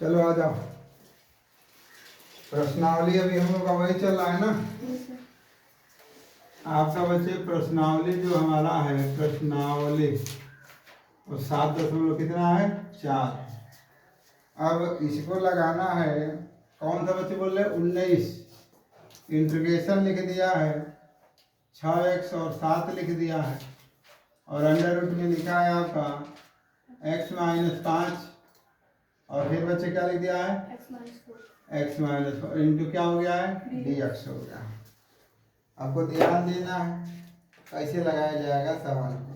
चलो आ जाओ। प्रश्नावली अभी हम लोग का वही चल रहा है ना। आपका बच्चे प्रश्नावली जो हमारा है प्रश्नावली और 7 दशमलव कितना है 4। अब इसको लगाना है कौन सा बच्चे बोल रहे 19। इंटीग्रेशन लिख दिया है 6x और 7 लिख दिया है और अंडर रूट में लिखा है आपका x माइनस 5 और फिर बच्चे क्या लिख दिया है x माइनस 4 इंटू क्या हो गया है dx हो गया। आपको ध्यान देना है कैसे लगाया जाएगा सवाल को।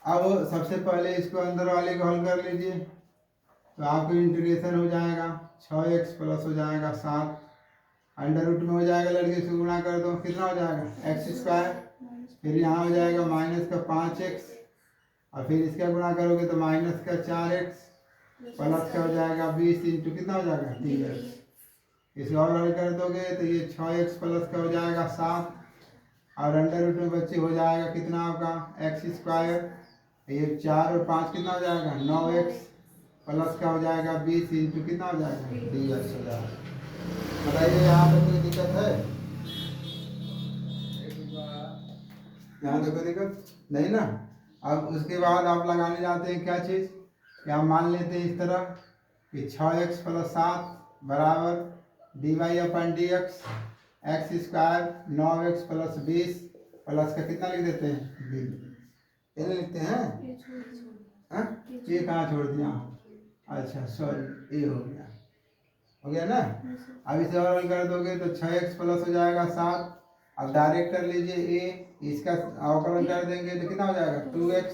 अब सबसे पहले इसको अंदर वाले को हल कर लीजिए तो आपको इंटीग्रेशन हो जाएगा 6x प्लस हो जाएगा 7 अंडर रूट में हो जाएगा लड़के से गुणा कर दो कितना हो जाएगा एक्स स्क्वायर फिर यहाँ हो जाएगा माइनस का 5x और फिर इसका गुणा करोगे तो माइनस का 4x प्लस का हो जाएगा 20 इंटू कितना हो जाएगा 3x। इसको और हल कर दोगे तो ये 6x प्लस का हो जाएगा 7 और अंडर रूट में बच्चे हो जाएगा कितना आपका एक्स स्क्वायर ये 4 और 5 कितना हो जाएगा 9x प्लस का हो जाएगा 20 इंटू कितना हो जाएगा dx हो जाएगा। बताइए यहाँ पर कोई दिक्कत है? यहाँ तो कोई दिक्कत नहीं ना। अब उसके बाद आप लगाने जाते हैं क्या चीज़ क्या मान लेते हैं इस तरह कि 6x प्लस 7 बराबर dy upon D X X square 9x plus 20 plus का कितना लिख देते हैं b ये लिखते हैं ये कहाँ छोड़ दिया अच्छा सॉरी ये हो गया ना। अब इसे और हल कर दोगे तो 6x प्लस हो जाएगा 7 अब डायरेक्ट कर लीजिए a इसका अवकलन कर देंगे तो कितना हो जाएगा 2x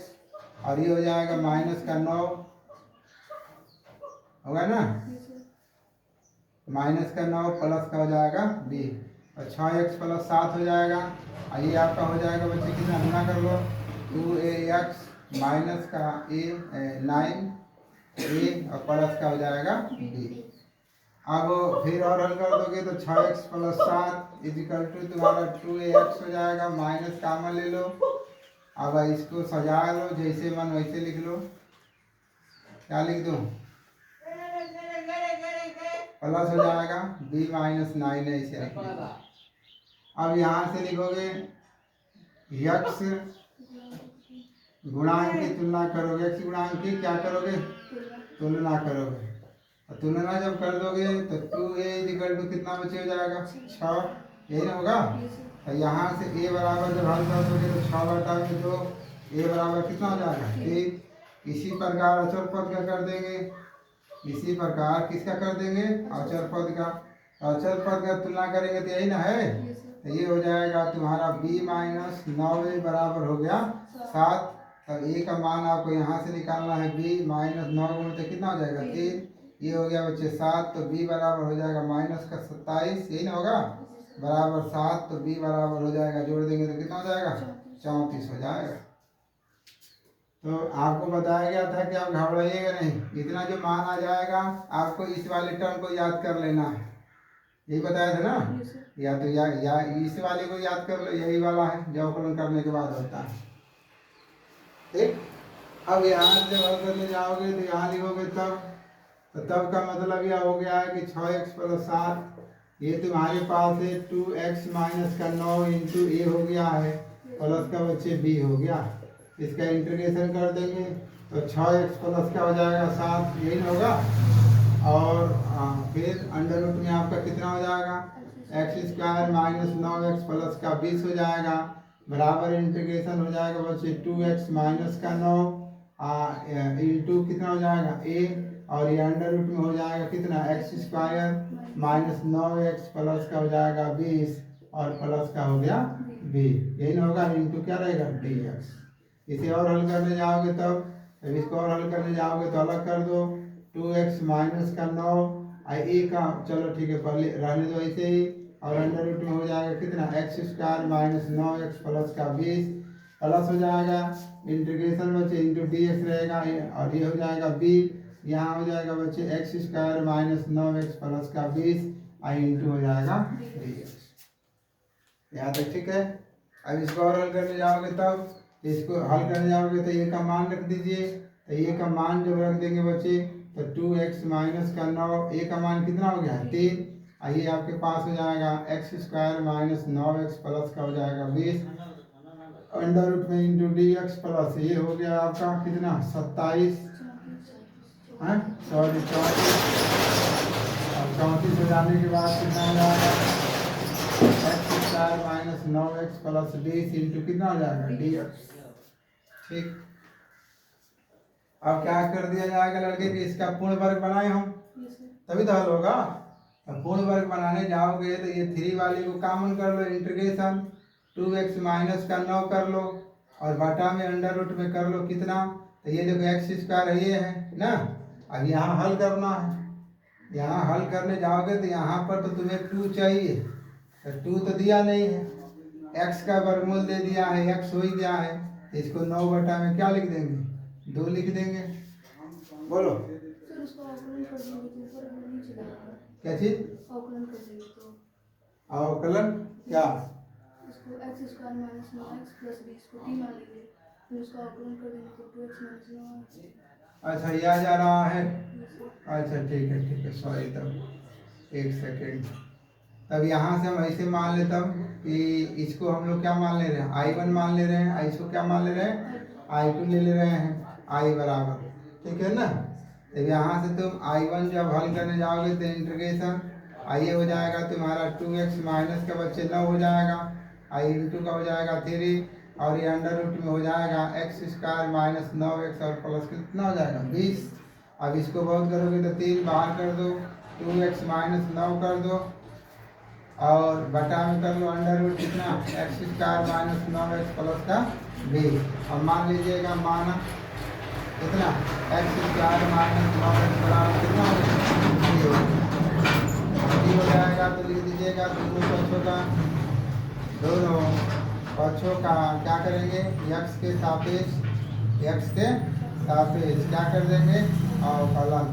और ये हो जाएगा माइनस का 9 होगा ना माइनस का 9 प्लस का हो जाएगा b और 6x प्लस 7 हो जाएगा और ये आपका हो जाएगा बच्चे कितना गुना कर लो 2ax माइनस का a 9a और प्लस का हो जाएगा b। अब फिर और हल कर दोगे तो 6x प्लस 7 इजिकल टू तुम्हारा 2ax हो जाएगा माइनस कामन ले लो। अब इसको सजा लो जैसे मन वैसे लिख लो क्या लिख दो प्लस हो जाएगा b माइनस 9 है इसे अब यहाँ से लिखोगे x गुणांक की तुलना करोगे x गुणांक की क्या करोगे तुलना करोगे तुलना जब कर दोगे तो 2a इक्वल टू कितना बचे हो जाएगा 6 यही ना होगा। तो यहाँ से a बराबर जब हल कर दोगे तो 6 बटा में 2 a बराबर कितना हो जाएगा 3। इसी प्रकार अचर पद का कर देंगे इसी प्रकार किसका कर देंगे अचर पद का। अचर पद का तुलना करेंगे तो यही ना है तो ये हो जाएगा तुम्हारा b माइनस 9a बराबर हो गया 7। तब a का मान आपको यहाँ से निकालना है b माइनस 9 गुण तो कितना हो जाएगा 3 ये हो गया बच्चे 7 तो b बराबर हो जाएगा माइनस का 27 यही ना होगा बराबर 7 तो b बराबर हो जाएगा जोड़ देंगे तो कितना हो जाएगा 34 हो जाएगा। तो आपको बताया गया था कि आप घबराइएगा नहीं इतना जो मान आ जाएगा आपको इस वाले टर्म को याद कर लेना है यही बताया था ना या तो या इस वाले को याद कर लो यही वाला है जो अवकलन करने के बाद होता है ठीक। अब यहाँ जब हल करने जाओगे तो यहाँ लिखोगे तब का मतलब यह हो गया है कि 6x प्लस 7 ये तुम्हारे पास है 2x माइनस का 9 इंटू ए हो गया है प्लस का बच्चे b हो गया। इसका इंटीग्रेशन कर देंगे तो 6x प्लस का हो जाएगा 7 यही होगा और फिर अंडर रूट में आपका कितना हो जाएगा x square minus 9x plus का 20 हो जाएगा बराबर इंटीग्रेशन हो जाएगा बच्चे 2x माइनस का 9 इंटू कितना हो जाएगा a और ये अंडर रूट में हो जाएगा कितना x square minus 9x plus का हो जाएगा 20 और प्लस का हो गया b यही ना होगा इंटू क्या रहेगा dx। इसे और हल करने जाओगे तब इसको और हल करने जाओगे तो अलग कर दो 2x माइनस का 9 a का चलो ठीक है पहले रहने दो ऐसे ही और अंडर रूट में हो जाएगा कितना x square minus 9x plus का 20 प्लस हो जाएगा इंटीग्रेशन बच्चे इंटू dx रहेगा और ये हो जाएगा b यहाँ हो जाएगा बच्चे x square minus 9x plus का 20 इंटू हो जाएगा dx। यहाँ तक ठीक है। अब इसको और हल करने जाओगे तब इसको हल करने जाओगे तो ये का मान रख दीजिए तो ये का मान जब रख देंगे बच्चे तो 2x माइनस का 9, ए का मान कितना हो गया 3। आइए आपके पास हो जाएगा x square minus 9x plus का हो जाएगा 20 अंडर रूट में इंटू डी एक्स प्लस ये हो गया आपका कितना 27 सॉरी 34। और 34 हो जाने के बाद कितना हो जाएगा x square minus 9x plus 20 into कितना हो जाएगा डी एक्स। ठीक, अब क्या कर दिया जाएगा लड़के कि इसका पूर्ण वर्ग बनाए हम तभी तो हल होगा। अब पूर्ण वर्ग बनाने जाओगे तो ये 3 वाली को कॉमन कर लो, इंटीग्रेशन 2x माइनस का 9 कर लो और बटा में अंडर रूट में कर लो कितना, तो ये देखो एक्स स्क्वायर है ये है ना। अब यहाँ हल करना है, यहाँ हल करने जाओगे तो यहाँ पर तो तुम्हें 2 चाहिए, तो 2 तो दिया नहीं है, x का वर्गमूल दे दिया है, x हो ही गया है, इसको 9 बटा में क्या लिख देंगे 2 लिख देंगे। बोलो क्या चीज अवकलन क्या x square minus 9x plus 20 को 3 मान लीजिए, फिर उसका अवकलन कर देंगे तो 2x माइनस 9। अच्छा ये आ जा रहा है। अच्छा ठीक है सॉरी, तब एक सेकेंड, तब यहाँ से हम ऐसे मान लेते हम कि इसको हम लोग क्या मान ले रहे हैं I1 मान ले रहे हैं, इसको क्या मान ले रहे हैं I2 ले ले रहे हैं, I बराबर, ठीक है ना। तो यहाँ से तुम I1 जब हल करने जाओगे तो इंटीग्रेशन आइए हो जाएगा तुम्हारा 2x माइनस का बच्चे 9 हो जाएगा, I इंटू का हो जाएगा 3 और ये अंडर रूट में हो जाएगा एक्स स्क्वायर माइनस 9x और प्लस कितना हो जाएगा 20। अब इसको बहुत करोगे तो 3 बाहर कर दो, 2x माइनस 9 कर दो और बटा में कर लो अंडर रूट कितना x square minus 9x plus का 20। अब मान लीजिएगा माना कितना एक्स स्क्वायर माइनस 9x बराबर कितना हो जाएगा, तो लिख दीजिएगा दोनों पक्षों का क्या करेंगे x के सापेक्ष क्या कर देंगे अवकलन,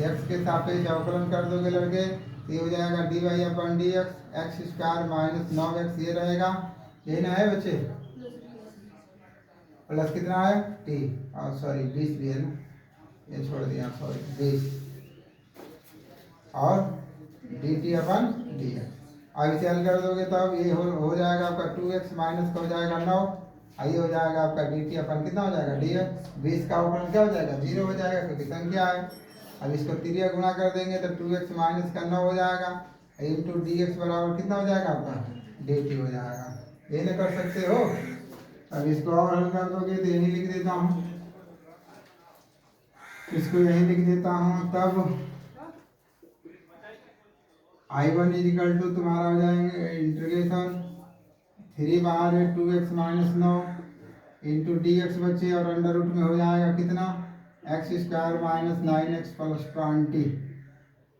x के सापेक्ष अवकलन कर दोगे लड़के तो ये हो जाएगा dy upon D X square minus 9x ये रहेगा, यही ना है बच्चे, प्लस कितना है t और सॉरी 20 भी है ना, ये छोड़ दिया सॉरी 20 और dt अपन dx। अब इसे हल कर दोगे तब ये हो जाएगा आपका 2x माइनस का हो जाएगा 9, ये हो जाएगा आपका dt अपन कितना हो जाएगा dx। 20 का अपन क्या हो जाएगा 0 हो जाएगा क्योंकि संख्या है। अब इसको 3 गुणा कर देंगे तो 2x माइनस का 9 हो जाएगा इंटू dx बराबर कितना हो जाएगा आपका dt हो जाएगा, ये नहीं कर सकते हो। अब इसको और हल कर दोगे तो यही लिख देता हूँ, इसको यही लिख देता हूँ, तब I1 इजिकल टू तुम्हारा हो जाएंगे इंटीग्रेशन 3 बाहर है 2x minus 9 into D X बच्चे और अंडर रूट में हो जाएगा कितना x square minus 9x plus 20।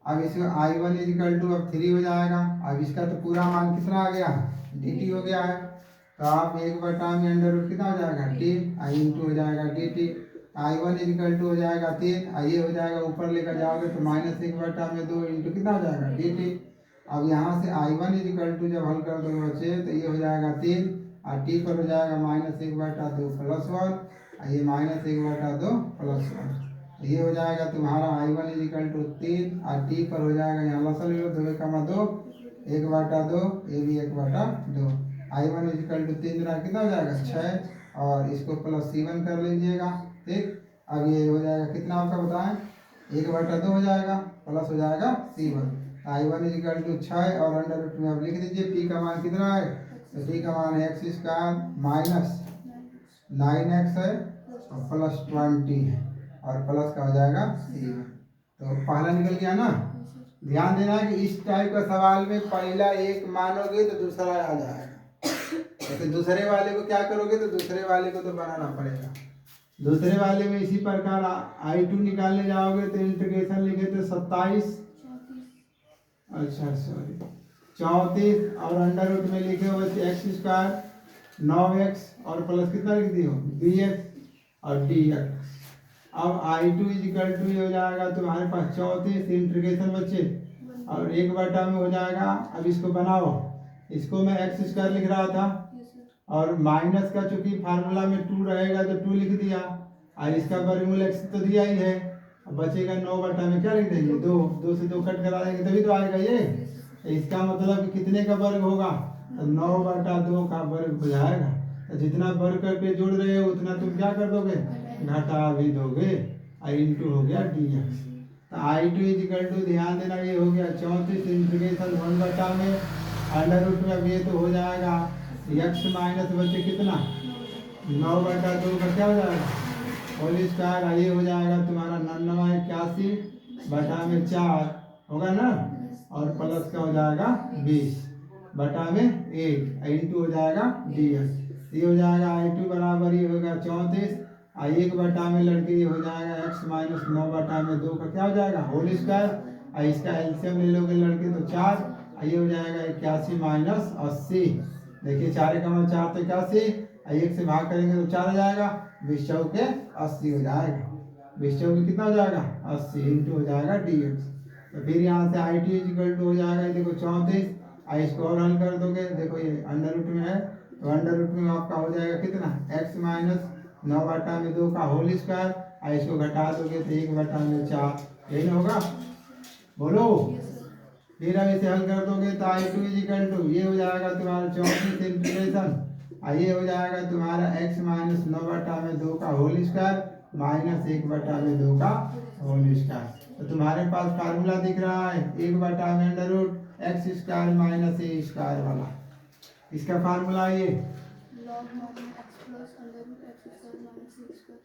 अब इसमें I1 इजिकल टू अब 3 हो जाएगा। अब इसका तो पूरा मान कितना आ गया dt हो गया है, तो आप 1 बटा में अंडर रूट कितना हो जाएगा t आई इंटू हो जाएगा dt। I1 इजिकल टू हो जाएगा 3, ये हो जाएगा ऊपर लेकर जाओगे तो माइनस 1 बटा में 2 इंटू कितना हो जाएगा dt। अब यहाँ से I1 इजिकल टू जब हल कर दोगे बच्चे तो ये हो जाएगा 3 और t पर हो जाएगा माइनस 1 बटा 2 प्लस 1, ये माइनस 1 बटा 2 प्लस 1, ये हो जाएगा तुम्हारा I1 इजिकल टू 3 और t पर हो जाएगा यहाँ लसल लो 2 कमा 2 1 बटा 2, ये भी 1 बटा 2। I1 इजिकल टू 3 कितना हो जाएगा 6 और इसको प्लस C1 कर लीजिएगा, ठीक। अब ये हो जाएगा कितना आपका बताएं 1 बटा 2 हो जाएगा प्लस हो जाएगा C1। I1 इजिकल टू 6 और अंडर रूट में अब लिख दीजिए t का मान कितना है, तो t का मान है एक्स स्क्वायर माइनस 9x है और प्लस 20 है और प्लस का हो जाएगा C1। तो पहला निकल गया ना। ध्यान देना कि इस टाइप का सवाल में पहला एक मानोगे तो दूसरा आ जाएगा, तो दूसरे वाले को क्या करोगे तो दूसरे वाले को तो बनाना पड़ेगा। दूसरे वाले में इसी प्रकार I2 निकालने जाओगे तो इंटीग्रेशन लिखे थे 27 अच्छा सॉरी 34 और अंडर रूट में लिखे हुए थे एक्स स्क्वायर 9x और प्लस कितना लिख दियो bx और dx। अब I2 इजिकल टू हो जाएगा तुम्हारे पास 34 इंटीग्रेशन बच्चे और 1 बटा में हो जाएगा। अब इसको बनाओ, इसको मैं एक्स स्क्वायर लिख रहा था और माइनस का चूंकि फार्मूला में 2 रहेगा तो 2 लिख दिया और इसका वर्गमूल x तो दिया ही है, अब बचेगा 9 बटा में क्या लिख देंगे 2, 2 से 2 कट करा देंगे तभी तो आएगा ये। इसका मतलब कि कितने का वर्ग होगा, तो 9 बटा 2 का वर्ग हो जाएगा। तो जितना वर्ग करके जोड़ रहे हो उतना तुम क्या कर दोगे, घटा भी दोगे, आई इंटू हो गया dx। तो I2 इजिकल टू, ध्यान देना ये हो गया 34 इंटीग्रेशन 1 बटा में अंडर रूट में, अब ये तो हो जाएगा x माइनस बचे कितना 9 बटा 2 का क्या हो जाएगा होल स्क्वायर, ये हो जाएगा तुम्हारा 9981 बटा में 4 होगा ना, और प्लस का हो जाएगा 20 बटा में 1 इंटू हो जाएगा dx। ये हो जाएगा I2 बराबर ये होगा 34 1 बटा में लड़के ये हो जाएगा x माइनस 9 बटा में 2 का क्या हो जाएगा होल स्क्वायर, इसका एलसीएम ले लोगे लड़के तो 4, ये हो जाएगा 81 माइनस 80। देखिए 4 का 4 तो 81, 1 से भाग करेंगे तो 4 हो जाएगा, 20 चौके 80 हो जाएगा, 20 चौके कितना हो जाएगा 80 इंटू हो जाएगा dx। तो फिर यहाँ से I2 इजिकल टू हो जाएगा, ये देखो 34, इसको और हल कर दोगे, देखो ये अंडर रूट में है तो अंडर रूट में आपका हो जाएगा कितना x माइनस 9 बटा में 2 का होल स्क्वायर, इसको घटा दोगे तो 1 बटा में 4, यही ना होगा, बोलो। फिर अब इसे हल कर दोगे तो I2 इजिकल टू ये हो जाएगा तुम्हारा 34 इंटीग्रेशन, ये हो जाएगा तुम्हारा x माइनस 9 बटा में 2 का होल स्क्वायर माइनस 1 बटा में 2 का होल स्क्वायर। तो तुम्हारे पास फार्मूला दिख रहा है 1 बटा में under root X square minus A square वाला, इसका फार्मूला ये log minus x plus under root x square minus a square.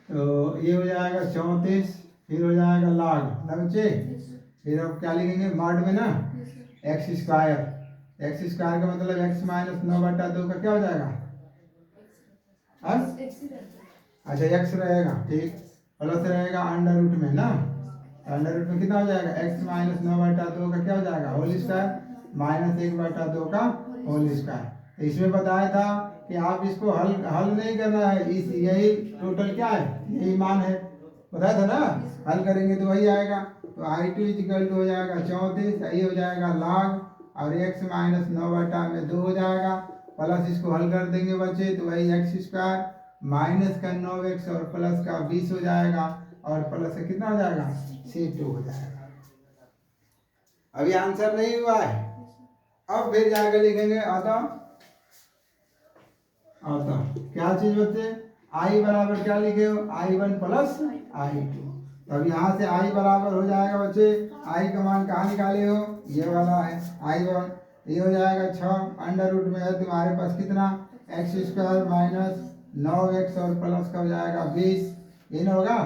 तो ये हो जाएगा 34, फिर हो जाएगा log ना बच्चे, फिर अब क्या लिखेंगे मॉड में ना एक्स स्क्वायर, एक्स स्क्वायर का मतलब एक्स माइनस 9 बटा 2 का क्या हो जाएगा अच्छा एक्स रहेगा, ठीक, प्लस रहेगा अंडर रूट में ना, अंडर रूट में कितना हो जाएगा एक्स माइनस 9 बटा 2 का क्या हो जाएगा होल स्क्वायर माइनस 1 बटा 2 का होल स्क्वायर। इसमें बताया था कि आप इसको हल नहीं करना है, इस यही टोटल क्या है यही मान है, बताया था ना, हल करेंगे तो वही आएगा। तो I2 इजिकल टू हो जाएगा 34, ये हो जाएगा log और x माइनस 9 बटा में 2 हो जाएगा, प्लस इसको हल कर देंगे बच्चे तो वही एक्स स्क्वायर माइनस का 9x और प्लस का 20 हो जाएगा, और प्लस का कितना हो जाएगा C2 हो जाएगा। अभी आंसर नहीं हुआ है, अब फिर जाकर लिखेंगे अतः क्या चीज बच्चे I बराबर क्या लिखे हो I1 प्लस I2। अब यहाँ से I बराबर हो जाएगा बच्चे, I का मान कहाँ निकाले हो ये वाला है I1, ये हो जाएगा 6 अंडर रूट में है तुम्हारे पास कितना एक्स स्क्वायर माइनस 9x और प्लस का हो जाएगा 20, ये ना होगा,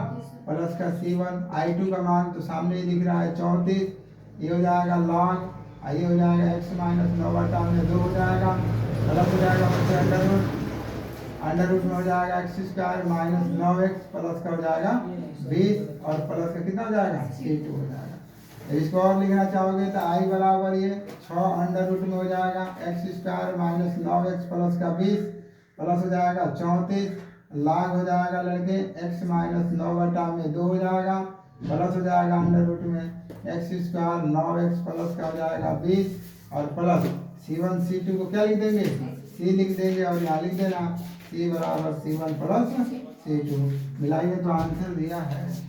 प्लस का C1, I2 का मान तो सामने ही दिख रहा है 34, ये हो जाएगा log, ये हो जाएगा x माइनस 9 बटा में 2 हो जाएगा, प्लस हो जाएगा बच्चे अंडर रूट में हो जाएगा x square minus 9x plus का हो जाएगा 20 और प्लस का कितना हो जाएगा C2 हो जाएगा। इसको और लिखना चाहोगे तो I बराबर ये 6 अंडर रूट में हो जाएगा x square minus 9x plus का 20 प्लस हो जाएगा 34 log हो जाएगा लड़के x माइनस 9 बटा में 2 हो जाएगा, प्लस हो जाएगा अंडर रूट में एक्स स्क्वायर 9x प्लस का हो जाएगा 20 और प्लस C1 C2 को क्या लिख देंगे C लिख देंगे, और यहाँ लिख देना C बराबर C1 प्लस C2, मिलाइए तो आंसर दिया है।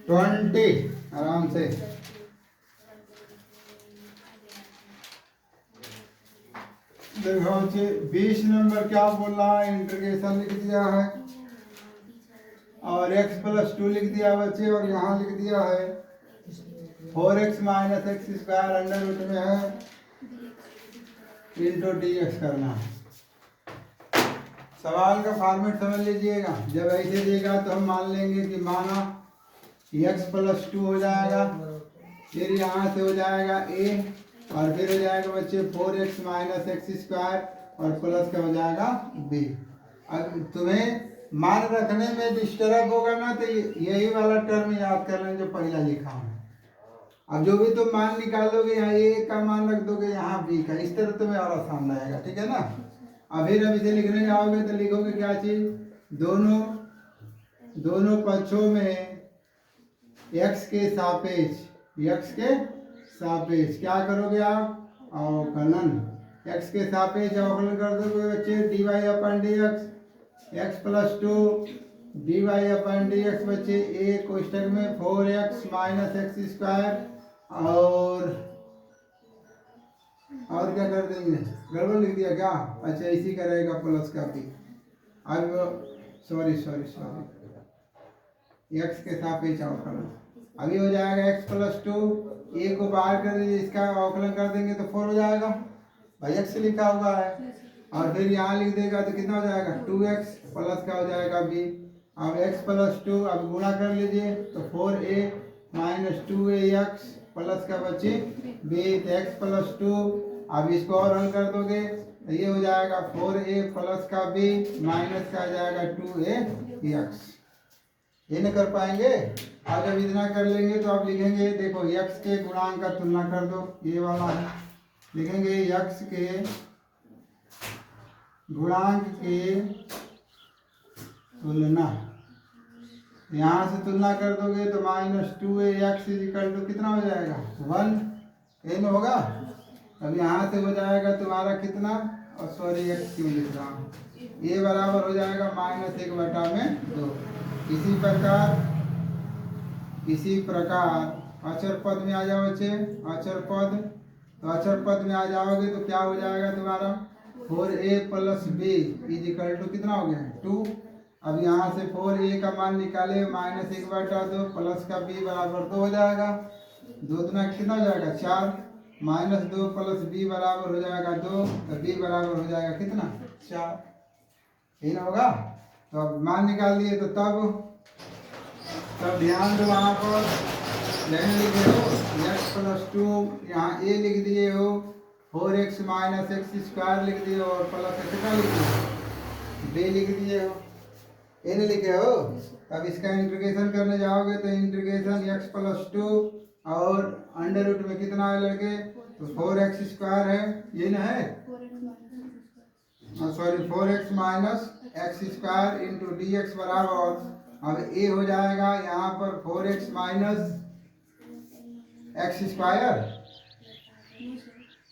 ट्वेंटी आराम से देखो 20 नंबर क्या बोल रहा है, इंटीग्रेशन लिख दिया है और x प्लस 2 लिख दिया बच्चे, और यहाँ लिख दिया है 4x minus x square under root में है इंटू dx करना है। सवाल का फॉर्मेट समझ लीजिएगा, जब ऐसे देगा तो हम मान लेंगे कि माना x प्लस 2 हो जाएगा, फिर यहाँ से हो जाएगा a और फिर हो जाएगा बच्चे 4x माइनस एक्स स्क्वायर और प्लस का हो जाएगा b। अब तुम्हें मान रखने में डिस्टर्ब होगा ना तो यही वाला टर्म याद कर लें जो पहला लिखा है। अब जो भी तुम मान निकालोगे यहाँ a का मान रख दोगे यहाँ b का, इस तरह तुम्हें और आसान रहेगा, ठीक है ना। अब फिर अब इसे लिखने जाओगे तो लिखोगे क्या चीज, दोनों पक्षों में x के सापेक्ष क्या करोगे आप अवकलन, एक्स के सापेक्ष अवकलन कर दोगे बच्चे D Y upon D X X plus two D Y upon D X बच्चे ए कोष्टक में 4x माइनस एक्स स्क्वायर और क्या कर देंगे, गड़बड़ लिख दिया क्या? अच्छा इसी का रहेगा प्लस का भी। अब सॉरी एक्स के सापेक्ष अवकलन अभी हो जाएगा एक्स प्लस टू, ए को बाहर कर दीजिए, इसका अवकलन कर देंगे तो 4 हो जाएगा भाई, एक्स लिखा हुआ है। और फिर यहाँ लिख देगा तो कितना हो जाएगा 2x प्लस का हो जाएगा बी। अब x प्लस टू अब गुणा कर लीजिए तो 4a माइनस 2ax प्लस का बच्चे b, एक्स प्लस टू। अब इसको और हल कर दोगे तो ये हो जाएगा 4a प्लस का b माइनस का आ जाएगा 2ax। ये नहीं कर पाएंगे, आज जब इतना कर लेंगे तो आप लिखेंगे देखो x के गुणांक का तुलना कर दो, ये वाला है, लिखेंगे x के गुणांक के तुलना, यहाँ से तुलना कर दोगे तो माइनस 2ax इक्वल टू कितना हो जाएगा 1, ये न होगा। अब यहाँ से हो जाएगा तुम्हारा कितना, और सॉरी x क्यों लिख रहा हूँ, ये बराबर हो जाएगा -1/2। इसी प्रकार अचर पद में आ जाओ बच्चे, अचर पद, तो अचर पद में आ जाओगे तो क्या हो जाएगा तुम्हारा 4a plus b equal to कितना हो गया 2। अब यहाँ से 4a का मान निकाले -1/2 प्लस का b बराबर 2 हो जाएगा, 2 दूना कितना हो जाएगा 4, -2 प्लस b बराबर हो जाएगा 2, तो b बराबर हो जाएगा कितना 4, ये ना होगा। तो अब मान निकाल दिए तो तब ध्यान दो वहाँ पर लेने लिखे हो x प्लस 2, यहाँ a लिख दिए हो, 4x माइनस एक्स स्क्वायर लिख दिए हो, और प्लस कितना लिख दिए b लिख दिए हो, ये नहीं लिखे हो। तब इसका इंटीग्रेशन करने जाओगे तो इंटीग्रेशन x प्लस 2 और अंडर रूट में कितना है लड़के, तो 4x स्क्वायर है, ये ना है, sorry 4x minus x square into D x बराबर, अब a हो जाएगा यहाँ पर 4x माइनस एक्स स्क्वायर,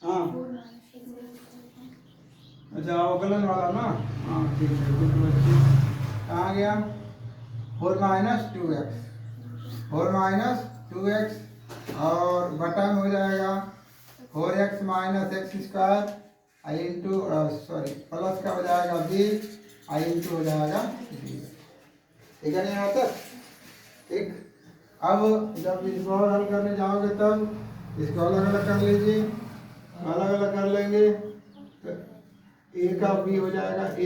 हाँ अच्छा अवकलन वाला ना, हाँ ठीक है, कहाँ गया 4 माइनस 2x और बटा में हो जाएगा 4x minus x square into sorry plus का हो जाएगा b इंटू हो जाएगा b, ठीक है नहीं यहाँ तक, ठीक। अब जब इसको और हल करने जाओगे तब इसको अलग अलग कर लीजिए, अलग अलग कर लेंगे तो a का b हो जाएगा, a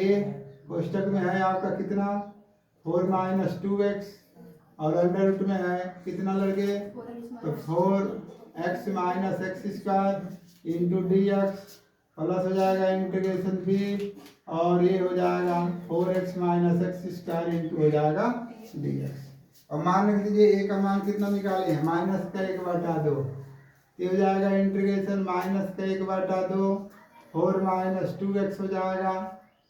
कोष्टक में है आपका कितना 4 माइनस 2x और अंडर रूट में है कितना लड़के, तो 4x minus x square into D x plus हो जाएगा इंटीग्रेशन b, और ये हो जाएगा 4x minus x square into हो जाएगा डी एक्स। और मान लिख दीजिए a का मान कितना निकाले हैं -1/2, ये हो जाएगा इंटीग्रेशन -1/2, 4 माइनस 2x हो जाएगा,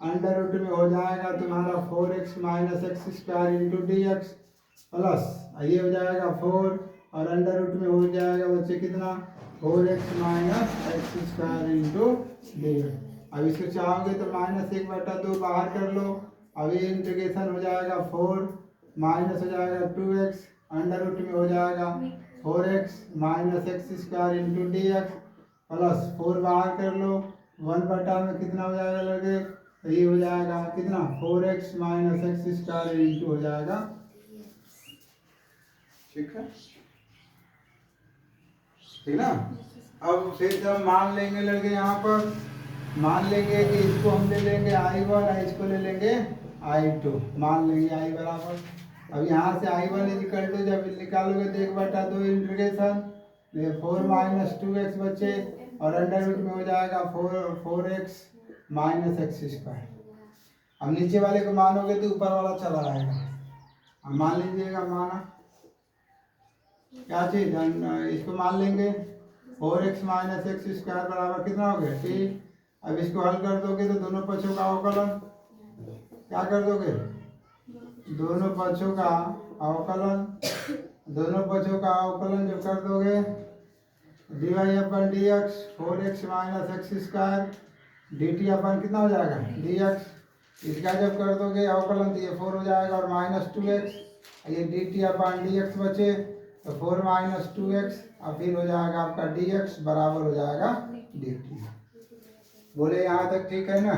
अंडर रूट में हो जाएगा तुम्हारा 4x minus x square into D x plus ये हो जाएगा 4 और अंडर रूट में हो जाएगा बच्चे कितना 4x minus x square into D x. अब इसको चाहोगे तो -1/2 बाहर कर लो, अब ये इंटीग्रेशन हो जाएगा 4 माइनस हो जाएगा 2x अंडर रूट में हो जाएगा 4x minus x square into D x plus 4 बाहर कर लो, 1/2 में कितना हो जाएगा लगे, तो ये हो जाएगा कितना 4x minus x square into हो जाएगा, ठीक है, ठीक ना। अब फिर जब मान लेंगे लड़के यहाँ पर मान लेंगे कि इसको हम ले लेंगे I1 और इसको ले लेंगे I2, मान लेंगे I बराबर, अब यहाँ से I1 इक्वल टू जब निकालोगे तो 1/2 इंटीग्रेशन 4 माइनस 2x बच्चे और अंडर रूट में हो जाएगा 4x माइनस एक्स स्क्वायर। अब नीचे वाले को मानोगे तो ऊपर वाला चला जाएगा, अब मान लीजिएगा माना क्या चीज, इसको मान लेंगे 4x माइनस एक्स स्क्वायर बराबर कितना हो गया t। अब इसको हल कर दोगे तो दोनों पक्षों का अवकलन क्या कर दोगे, दोनों पक्षों का अवकलन, दोनों पक्षों का अवकलन जो कर दोगे D Y upon D X 4x minus x square D T upon कितना हो जाएगा डी एक्स। इसका जब कर दोगे अवकलन तो ये 4 हो जाएगा और माइनस 2x ये डी टी अपन डी एक्स बचे तो 4 माइनस 2x और फिर हो जाएगा आपका डी एक्स बराबर हो जाएगा डी टी। बोले यहाँ तक ठीक है ना,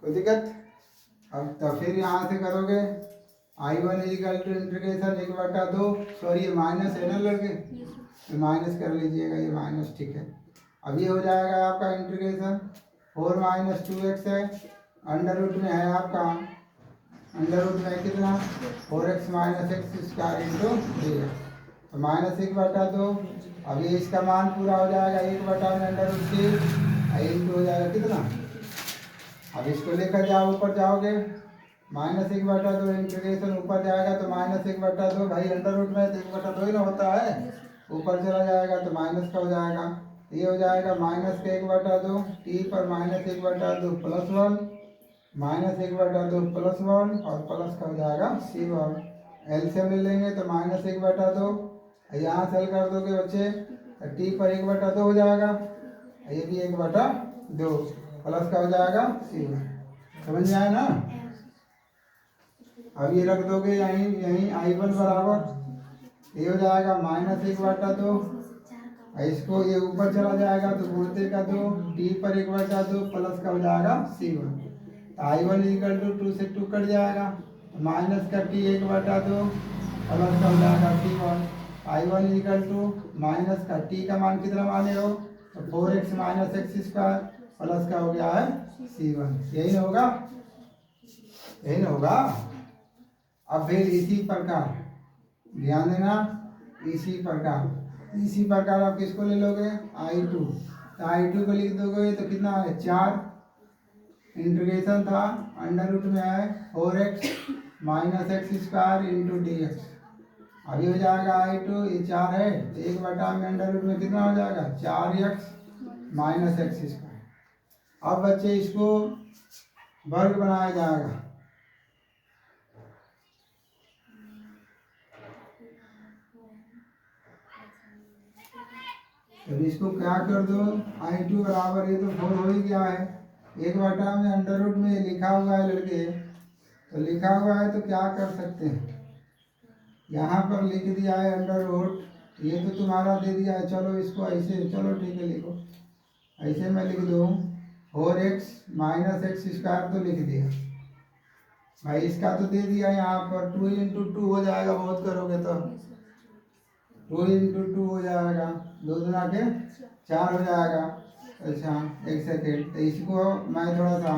कोई दिक्कत? अब तो फिर यहाँ से करोगे I1 is equal to integration 1/2 sorry ये माइनस है ना लड़के, तो माइनस कर लीजिएगा, ये माइनस ठीक है। अब ये हो जाएगा आपका इंटीग्रेशन 4 माइनस 2x है अंडर रूट में है आपका अंडर रूट में कितना 4x minus x square into D तो माइनस 1/2। अब ये इसका मान पूरा हो जाएगा 1/2 में अंडर रूट की इंटू हो जाएगा कितना। अब इसको लेकर जाओ ऊपर जाओगे माइनस 1/2 इंटीग्रेशन ऊपर जाएगा तो माइनस 1/2 भाई अंडर रूट में 1/2 ही ना होता है, ऊपर चला जाएगा तो माइनस का हो जाएगा। ये हो जाएगा माइनस का 1/2 टी पर माइनस 1/2 प्लस 1 माइनस 1/2 प्लस 1 और प्लस का हो जाएगा C1। एलसीएम ले लेंगे तो माइनस 1/2 यहाँ से हल कर दोगे बच्चे तो टी पर 1/2 हो जाएगा, ये भी 1/2 प्लस का हो जाएगा C1। समझ में आया ना। अब ये रख दोगे यहीं यहीं I1 बराबर ये हो जाएगा माइनस 1/2 इसको ये ऊपर चला जाएगा तो गुणते का 2 टी पर 1/2 प्लस का हो जाएगा C1। तो I1 इक्वल टू 2 से 2 कट जाएगा माइनस का टी 1/2 प्लस का हो जाएगा C1। I1 equal to minus का टी का मान कितना माने हो तो 4x minus x square plus का हो गया है C1। यही ना होगा, यही ना होगा। अब फिर इसी प्रकार ध्यान देना, इसी प्रकार आप किसको ले लोगे I2 तो I2 को लिख दोगे तो कितना है 4 इंटीग्रेशन था अंडर रूट में है 4x minus x square into D x. अभी हो जाएगा I2 ये 4 है तो 1/2 में अंडर रूट में कितना हो जाएगा 4x माइनस एक्स स्क्वायर। अब बच्चे इसको वर्ग बनाया जाएगा तो इसको क्या कर दो I2 बराबर ये तो 4 हो ही गया है 1/2 में अंडर रूट में लिखा हुआ है लड़के, तो लिखा हुआ है तो क्या कर सकते हैं यहाँ पर लिख दिया है अंडर रूट, ये तो तुम्हारा दे दिया है, चलो इसको ऐसे चलो ठीक है लिखो ऐसे मैं लिख दूँ 4x माइनस एक्स स्क्वायर तो लिख दिया भाई, इसका तो दे दिया यहाँ पर 2 इंटू 2 हो जाएगा, बहुत करोगे तो 2 इंटू 2 हो जाएगा 2 दूना के 4 हो जाएगा। अच्छा एक सेकेंड, तो इसको मैं थोड़ा सा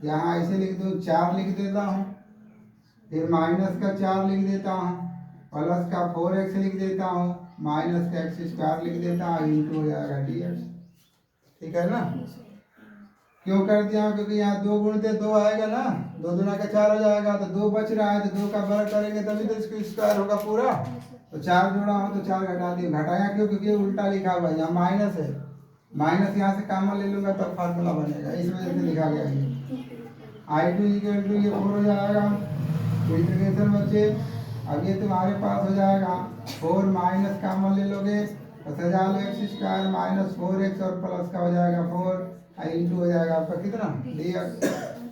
यहाँ ऐसे लिख दूँ 4 लिख देता हूँ, फिर माइनस का 4 लिख देता हूँ, प्लस का 4x लिख देता हूँ, माइनस का एक्स स्क्वायर लिख देता हूँ, इंटू हो जाएगा dx। ठीक है ना। क्यों कर दिया क्योंकि यहाँ 2 गुणते 2 आएगा ना, 2 दूना का 4 हो जाएगा तो 2 बच रहा है तो 2 का वर्ग करेंगे तभी तो इसको स्क्वायर होगा पूरा। तो 4 जोड़ा हो तो 4 घटा दिए, घटाया क्यों क्योंकि उल्टा लिखा हुआ है, यहाँ माइनस है, माइनस यहाँ से कॉमन ले लूँगा तब फार्मूला बनेगा, इस वजह से लिखा गया है। I2 इक्वल टू ये 4 हो जाएगा इंटीग्रेशन बच्चे। अब ये तुम्हारे पास हो जाएगा 4 माइनस कॉमन ले लोगे तो सजा लो एक्स स्क्वायर माइनस 4x और प्लस का हो जाएगा 4 इंटू हो जाएगा आपका कितना dx।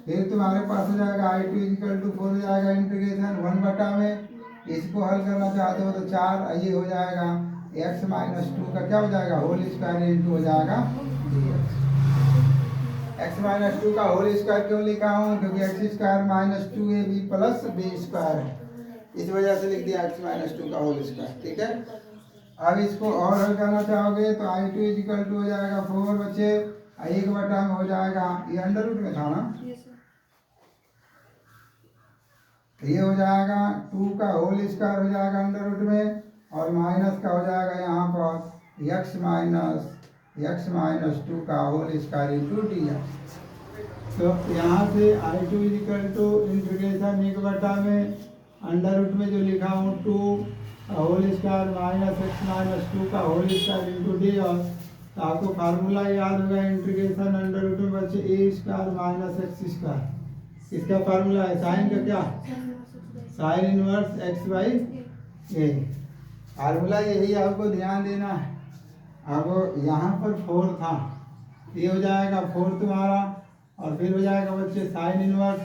फिर तुम्हारे पास हो जाएगा I2 इक्वल टू 4 हो जाएगा इंटीग्रेशन 1/2 में, इसको हल करना चाहते हो तो 4 ये हो जाएगा x माइनस 2 का क्या हो जाएगा होल स्क्वायर इंटू हो जाएगा dx। x माइनस 2 का होल स्क्वायर क्यों लिखा हूँ क्योंकि एक्स स्क्वायर माइनस 2ab प्लस बी स्क्वायर है, इस वजह से लिख दिया x माइनस 2 का होल स्क्वायर। ठीक है। अब इसको और हल करना चाहोगे तो I2 इक्वल टू हो जाएगा 4 बच्चे 1/2 में हो जाएगा, ये अंडर रूट में था ना, ये हो जाएगा 2 का होल स्क्वायर हो जाएगा अंडर रूट में और माइनस का हो जाएगा यहाँ पर x माइनस 2 का होल स्क्वायर इंटू dx। तो यहाँ से I2 इक्वल टू इंटीग्रेशन 1/2 में अंडर रूट में जो लिखा हूँ 2 whole square minus x minus 2 का होल स्क्वायर इंटू dx। तो आपको फार्मूला याद होगा इंटीग्रेशन अंडर रूट में बच्चे a square minus x square, इसका फार्मूला है साइन का क्या sine inverse x by A, formula यही आपको ध्यान देना है। अब यहाँ पर 4 था, ये हो जाएगा 4 तुम्हारा, और फिर हो जाएगा बच्चे साइन इनवर्स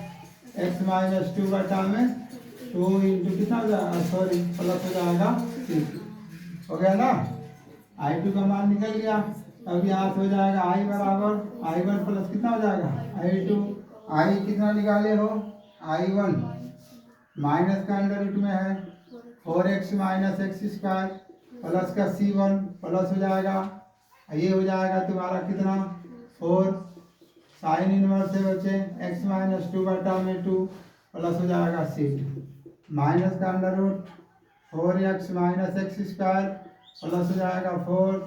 x माइनस 2 बटा में 2 इंटू कितना हो जाएगा, सॉरी प्लस हो जाएगा c2, हो गया ना। I2 का मान निकल गया। अब यहाँ से हो जाएगा I बराबर I1 प्लस कितना हो जाएगा I2। I कितना निकाले हो, I1 माइनस का अंडर रूट में है 4x minus x square plus का C1 प्लस हो जाएगा, ये हो जाएगा तुम्हारा कितना 4 साइन इनवर्स है बच्चे x माइनस 2 बटा में 2 प्लस हो जाएगा C2 माइनस का under root 4x minus x square plus हो जाएगा 4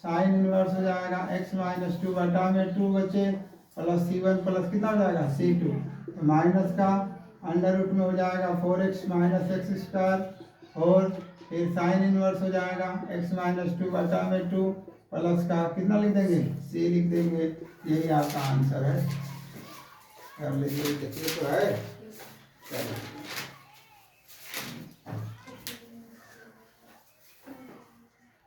साइन इनवर्स हो जाएगा x माइनस 2 बटा में 2 बच्चे प्लस C1 प्लस कितना हो जाएगा C2, तो माइनस का अंडर रूट में हो जाएगा 4x माइनस एक्स स्क्वायर और फिर साइन इनवर्स हो जाएगा x माइनस 2 बटा में 2 प्लस का कितना लिख देंगे c लिख देंगे। यही आपका आंसर है, कर लीजिए, देखिए तो है।